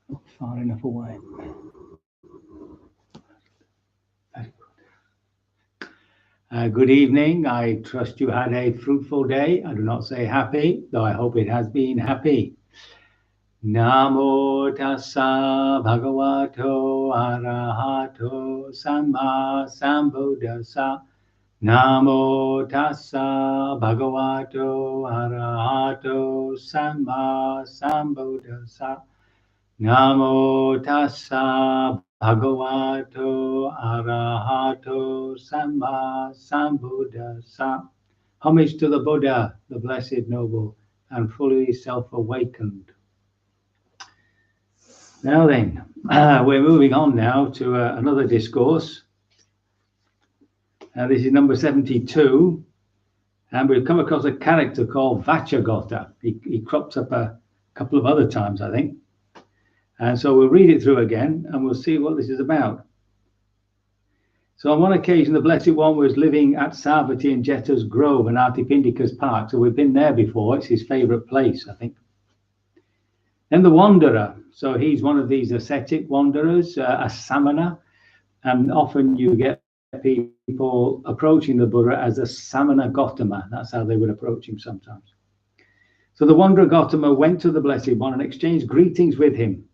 Not far enough away. Very good. Good evening. I trust you had a fruitful day. I do not say happy, though I hope it has been happy. Namo tassa bhagavato arahato samma sambuddhassa. Namo tassa bhagavato arahato samma sambuddhassa. Namo tassa bhagavato arahato samma sambuddhassa. Homage to the Buddha, the blessed, noble, and fully self-awakened. Now then, we're moving on now to another discourse. This is number 72, and we've come across a character called Vachagotta. He crops up a couple of other times, I think. And so we'll read it through again, and we'll see what this is about. So on one occasion, the Blessed One was living at Sarvati and Jeta's Grove and Atipindika's Park. So we've been there before. It's his favorite place, I think. Then the wanderer. So he's one of these ascetic wanderers, a samana. And often you get people approaching the Buddha as a samana Gautama. That's how they would approach him sometimes. So the wanderer Gautama went to the Blessed One and exchanged greetings with him.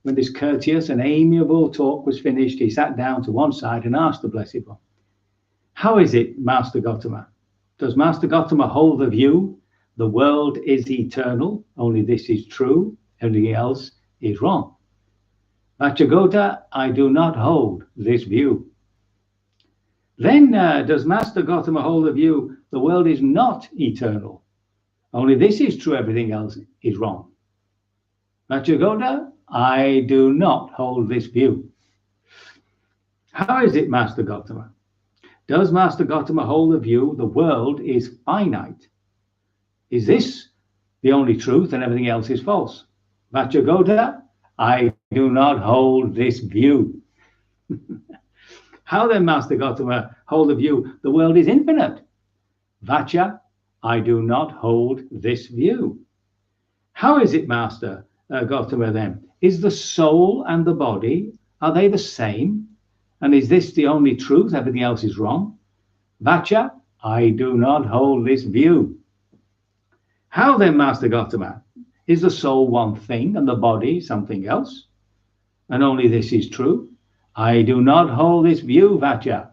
When this courteous and amiable talk was finished, he sat down to one side and asked the Blessed One, "How is it, Master Gautama? Does Master Gautama hold the view the world is eternal, only this is true, everything else is wrong?" "Vachagotta, I do not hold this view." "Then does Master Gautama hold the view the world is not eternal, only this is true, everything else is wrong?" "Vachagotta, I do not hold this view." "How is it, Master Gautama? Does Master Gautama hold the view the world is finite? Is this the only truth and everything else is false?" "Vachagotta, I do not hold this view." "How then, Master Gautama, hold the view the world is infinite?" "Vacha, I do not hold this view." "How is it, Master Gautama, then? Is the soul and the body, are they the same? And is this the only truth? Everything else is wrong?" "Vacha, I do not hold this view." "How then, Master Gautama? Is the soul one thing and the body something else? And only this is true?" "I do not hold this view, Vacha."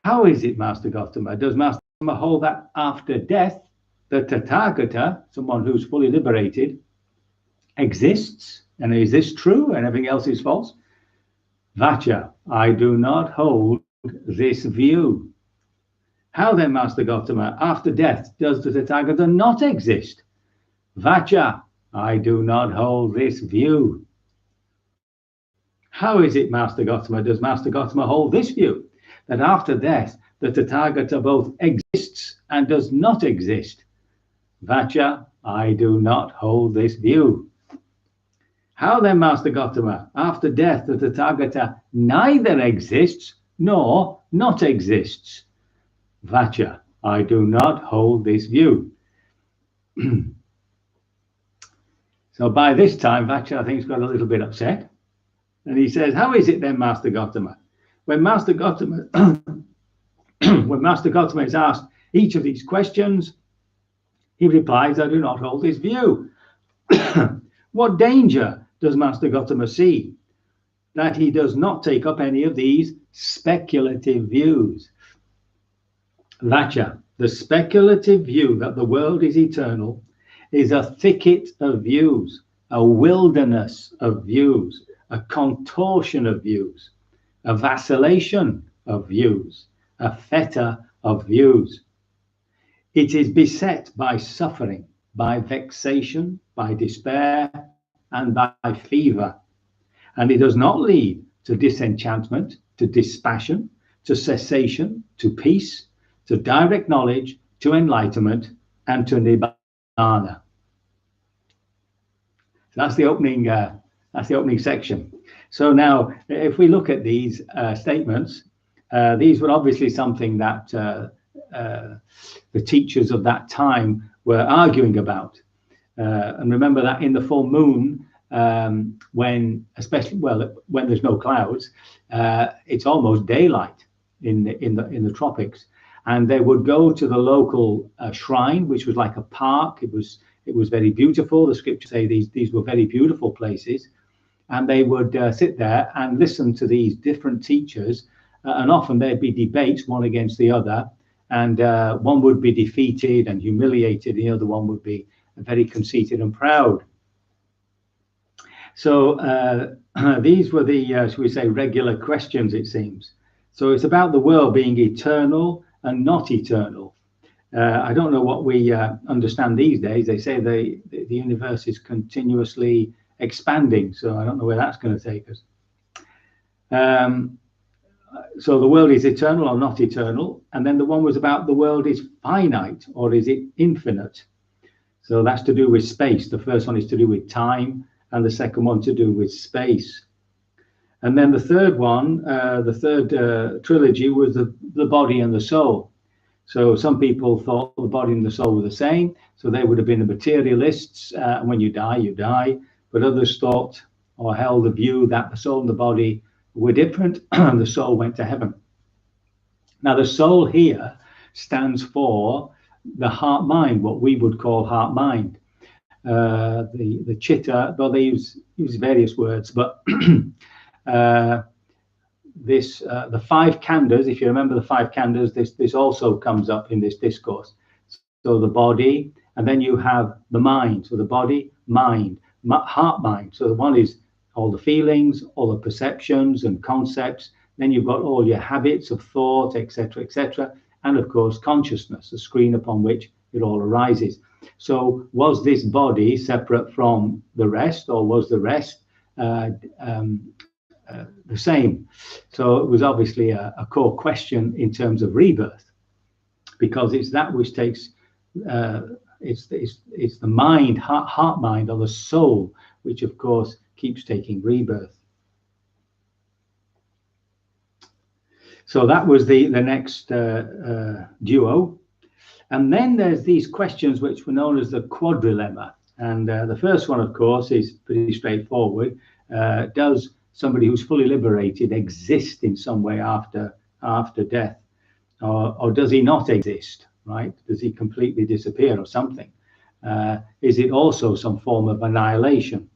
"How is it, Master Gautama? Does Master Gautama hold that after death, the Tathagata, someone who's fully liberated, exists? And is this true and everything else is false?" "Vacha, I do not hold this view." "How then, Master Gautama, after death, does the Tathagata not exist?" "Vacha, I do not hold this view." "How is it, Master Gautama, does Master Gautama hold this view, that after death, the Tathagata both exists and does not exist?" "Vacha, I do not hold this view." "How then, Master Gautama, after death, the Tathagata neither exists nor not exists?" "Vacha, I do not hold this view." So by this time, Vacha, I think, has got a little bit upset. And he says, "How is it then, Master Gautama? When Master Gautama, when Master Gautama is asked each of these questions, he replies, 'I do not hold this view.' What danger does Master Gautama see that he does not take up any of these speculative views?" "Vacha, the speculative view that the world is eternal is a thicket of views, a wilderness of views, a contortion of views, a vacillation of views, a fetter of views. It is beset by suffering, by vexation, by despair, and by fever. And it does not lead to disenchantment, to dispassion, to cessation, to peace, to direct knowledge, to enlightenment, and to nibbana." So that's the opening section. So now, if we look at these statements, these were obviously something that the teachers of that time were arguing about. And remember that in the full moon, when especially when there's no clouds, it's almost daylight in the tropics, and they would go to the local shrine, which was like a park. It was very beautiful. The scriptures say these were very beautiful places, and they would sit there and listen to these different teachers, and often there'd be debates, one against the other, and one would be defeated and humiliated, the other one would be very conceited and proud. So these were the, shall we say, regular questions, it seems. So it's about the world being eternal and not eternal. I don't know what we understand these days. They say the universe is continuously expanding, so I don't know where that's going to take us. So the world is eternal or not eternal, and then the one was about the world is finite or is it infinite. So that's to do with space. The first one is to do with time, and the second one to do with space. And then the third one, the third trilogy, was the body and the soul. So some people thought the body and the soul were the same, so they would have been the materialists. When you die, you die. But others thought or held the view that the soul and the body were different, and the soul went to heaven. Now, the soul here stands for the heart-mind, what we would call heart-mind. The chitta, though they use various words, but the five khandhas, if you remember the five khandhas, this also comes up in this discourse. So the body, and then you have the mind. So the body, mind, heart-mind. So the one is all the feelings, all the perceptions and concepts. Then you've got all your habits of thought, etc., etc., and of course consciousness, the screen upon which it all arises. So was this body separate from the rest, or was the rest the same? So it was obviously a core question in terms of rebirth, because it's that which takes it's the mind, heart mind, or the soul, which of course keeps taking rebirth. So that was the next duo. And then there's these questions which were known as the quadrilemma. And the first one, of course, is pretty straightforward. Does somebody who's fully liberated exist in some way after death? Or does he not exist, right? Does he completely disappear or something? Is it also some form of annihilation?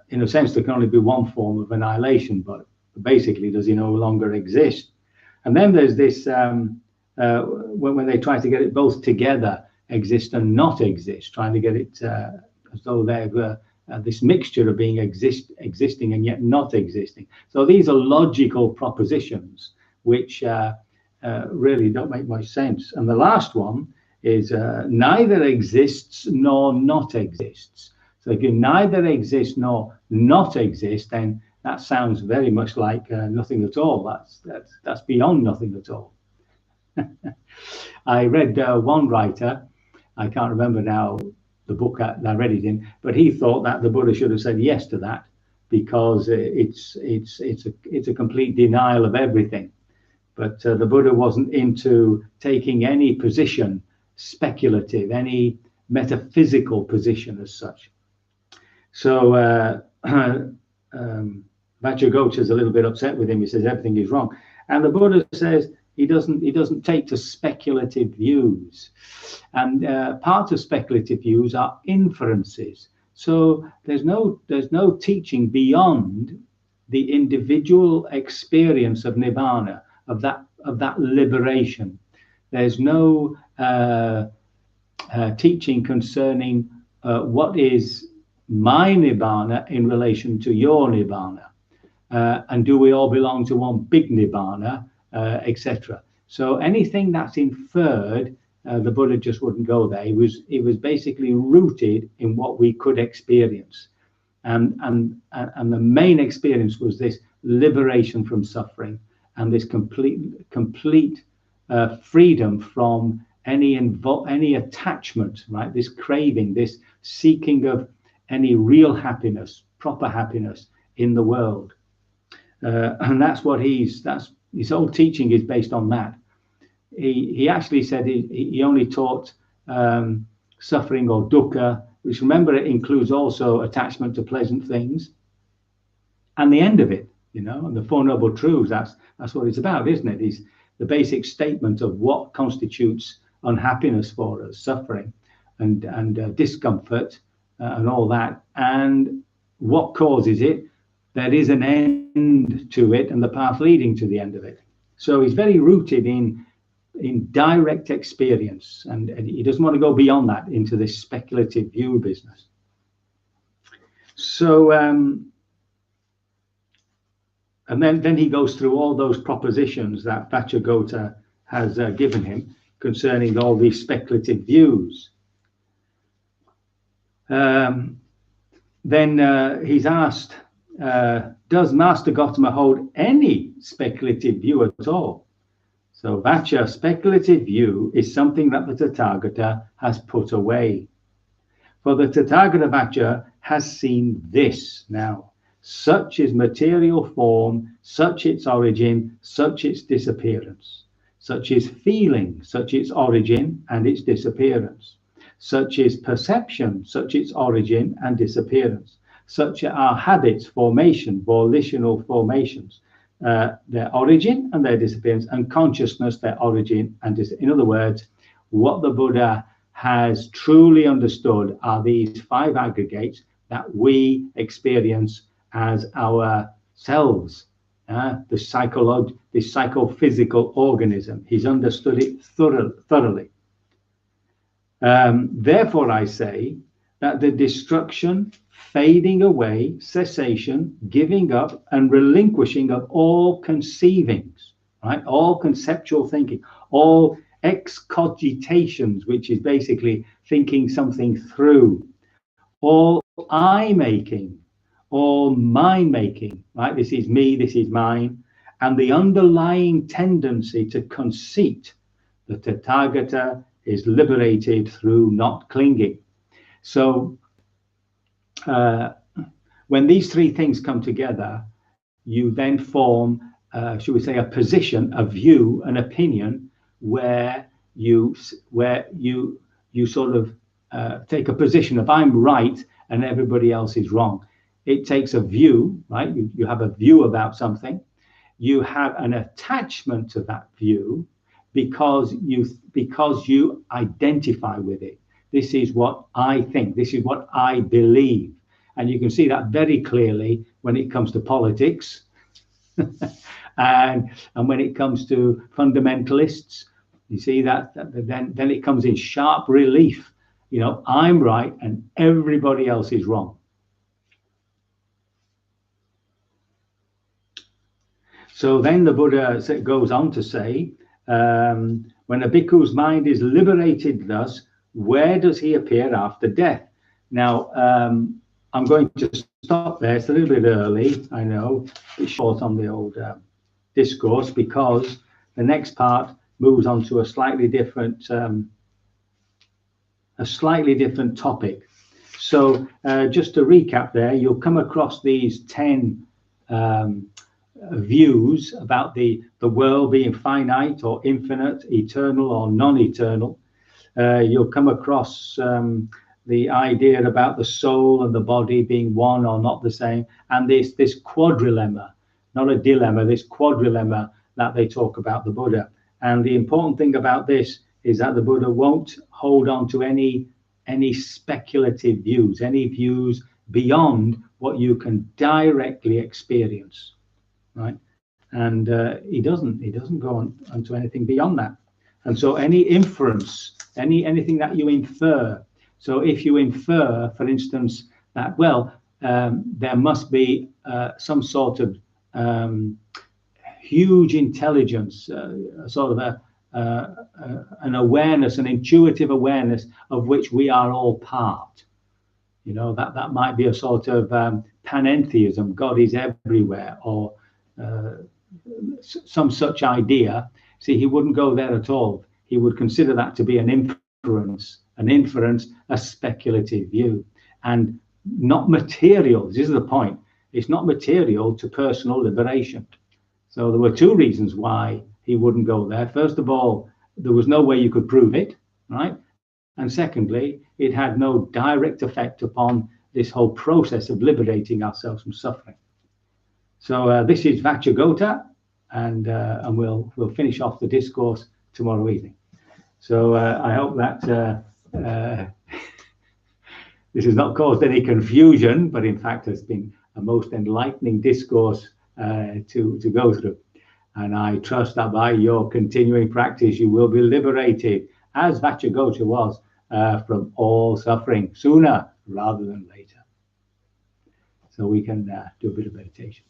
In a sense, there can only be one form of annihilation, but basically, does he no longer exist? And then there's this, when they try to get it both together, exist and not exist, trying to get it as though they're this mixture of being existing and yet not existing. So these are logical propositions which really don't make much sense. And the last one is neither exists nor not exists. So if you neither exist nor not exist, then that sounds very much like nothing at all. That's beyond nothing at all. I read one writer, I can't remember now the book that I read it in, but he thought that the Buddha should have said yes to that, because it's a complete denial of everything. But the Buddha wasn't into taking any position, speculative, any metaphysical position as such. So Vachagotta is a little bit upset with him. He says everything is wrong, and the Buddha says he doesn't take to speculative views, and part of speculative views are inferences. So there's no teaching beyond the individual experience of nibbana, of that liberation. There's no teaching concerning what is my nibbana in relation to your nibbana, and do we all belong to one big nibbana, etc. So anything that's inferred, the Buddha just wouldn't go there. It was basically rooted in what we could experience, and the main experience was this liberation from suffering and this complete freedom from any attachment, right? This craving, this seeking of any real happiness, proper happiness in the world, and that's what his whole teaching is based on. That he actually said he only taught suffering or dukkha which, remember, it includes also attachment to pleasant things, and the end of it, and the Four Noble Truths. That's what it's about, isn't it? Is the basic statement of what constitutes unhappiness for us, suffering, and discomfort, and all that, and what causes it. There is an end to it, and the path leading to the end of it. So he's very rooted in direct experience, and he doesn't want to go beyond that into this speculative view business. So and then he goes through all those propositions that Vachagotta has given him concerning all these speculative views. Then he's asked, does Master Gautama hold any speculative view at all? So Vacha, speculative view is something that the Tathagata has put away. For the Tathagata Vacha has seen this now. Such is material form, such its origin, such its disappearance. Such is feeling, such its origin and its disappearance. Such is perception, such its origin and disappearance. Such are habits, formation, volitional formations, their origin and their disappearance, and consciousness, their origin and disappearance. In other words, what the Buddha has truly understood are these five aggregates that we experience as ourselves, the psychophysical organism. He's understood it thoroughly. Therefore, I say that the destruction, fading away, cessation, giving up, and relinquishing of all conceivings, right? All conceptual thinking, all excogitations, which is basically thinking something through, all I-making, all mine-making, right? This is me, this is mine, and the underlying tendency to conceit, the Tathagata is liberated through not clinging. So when these three things come together, you then form, should we say, a position, a view, an opinion, where you sort of take a position of I'm right and everybody else is wrong. It takes a view, right? You have a view about something. You have an attachment to that view because you identify with it. This is what I think. This is what I believe. And you can see that very clearly when it comes to politics and when it comes to fundamentalists. You see that then it comes in sharp relief. I'm right and everybody else is wrong. So then the Buddha goes on to say, when a bhikkhu's mind is liberated thus, where does he appear after death? Now, I'm going to stop there. It's a little bit early, I know. It's short on the old discourse, because the next part moves on to a slightly different topic. So just to recap there, you'll come across these 10 views about the world being finite or infinite, eternal or non-eternal. You'll come across the idea about the soul and the body being one or not the same, and this quadrilemma, not a dilemma, this quadrilemma that they talk about the Buddha. And the important thing about this is that the Buddha won't hold on to any speculative views, any views beyond what you can directly experience, right? And he doesn't go on to anything beyond that. And so any inference, anything that you infer. So if you infer, for instance, that there must be some sort of huge intelligence, sort of an awareness, an intuitive awareness of which we are all part. That might be a sort of panentheism, God is everywhere, or some such idea. See, he wouldn't go there at all. He would consider that to be an inference, a speculative view, and not material. This is the point. It's not material to personal liberation. So there were two reasons why he wouldn't go there. First of all, there was no way you could prove it, right? And secondly, it had no direct effect upon this whole process of liberating ourselves from suffering. So this is Vachagotta, and we'll finish off the discourse tomorrow evening. So I hope that this has not caused any confusion, but in fact has been a most enlightening discourse to go through. And I trust that by your continuing practice, you will be liberated, as Vachagotta was, from all suffering sooner rather than later. So we can do a bit of meditation.